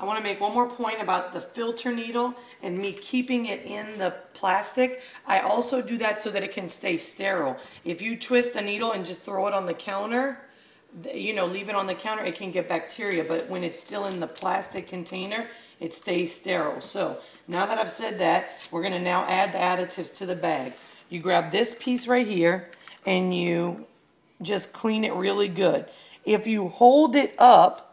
I want to make one more point about the filter needle and me keeping it in the plastic. I also do that so that it can stay sterile. If you twist the needle and just throw it on the counter, you know, leave it on the counter, it can get bacteria. But when it's still in the plastic container, it stays sterile. So now that I've said that, we're going to now add the additives to the bag. You grab this piece right here and you just clean it really good. If you hold it up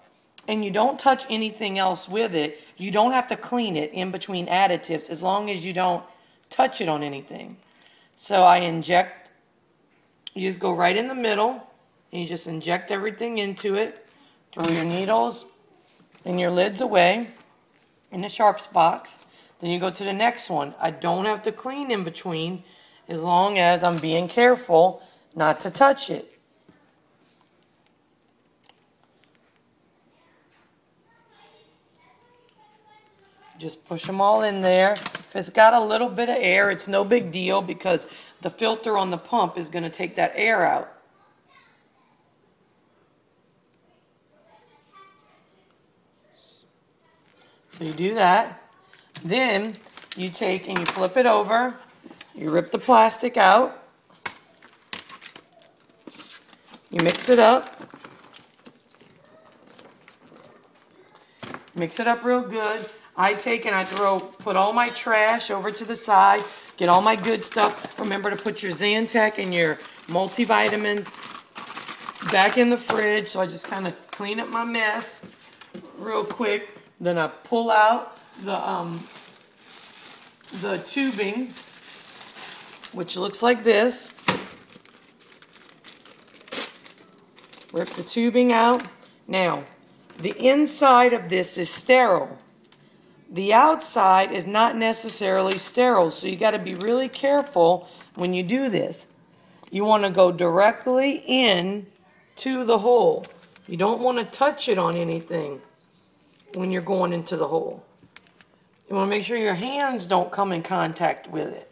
and you don't touch anything else with it, you don't have to clean it in between additives as long as you don't touch it on anything. So I inject, you just go right in the middle and you just inject everything into it. Throw your needles and your lids away in the sharps box. Then you go to the next one. I don't have to clean in between as long as I'm being careful not to touch it. Just push them all in there. If it's got a little bit of air, it's no big deal because the filter on the pump is going to take that air out. So you do that. Then you take and you flip it over. You rip the plastic out. You mix it up. Mix it up real good. I take and I put all my trash over to the side, get all my good stuff. Remember to put your Zantac and your multivitamins back in the fridge. So I just kind of clean up my mess real quick. Then I pull out the tubing, which looks like this. Rip the tubing out. Now, the inside of this is sterile. The outside is not necessarily sterile, so you got to be really careful when you do this. You want to go directly in to the hole. You don't want to touch it on anything when you're going into the hole. You want to make sure your hands don't come in contact with it.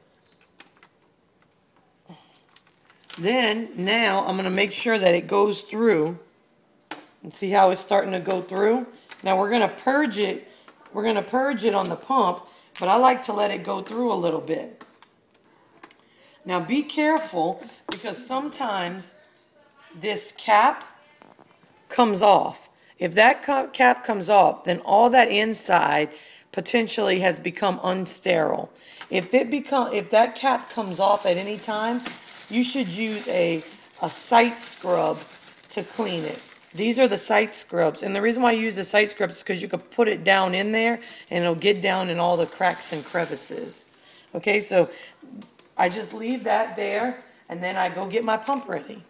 Then, now, I'm going to make sure that it goes through. And see how it's starting to go through? Now, we're going to purge it. We're going to purge it on the pump, but I like to let it go through a little bit. Now be careful because sometimes this cap comes off. If that cap comes off, then all that inside potentially has become unsterile. If that cap comes off at any time, you should use a site scrub to clean it. These are the site scrubs, and the reason why I use the site scrubs is because you can put it down in there and it'll get down in all the cracks and crevices. Okay, so I just leave that there and then I go get my pump ready.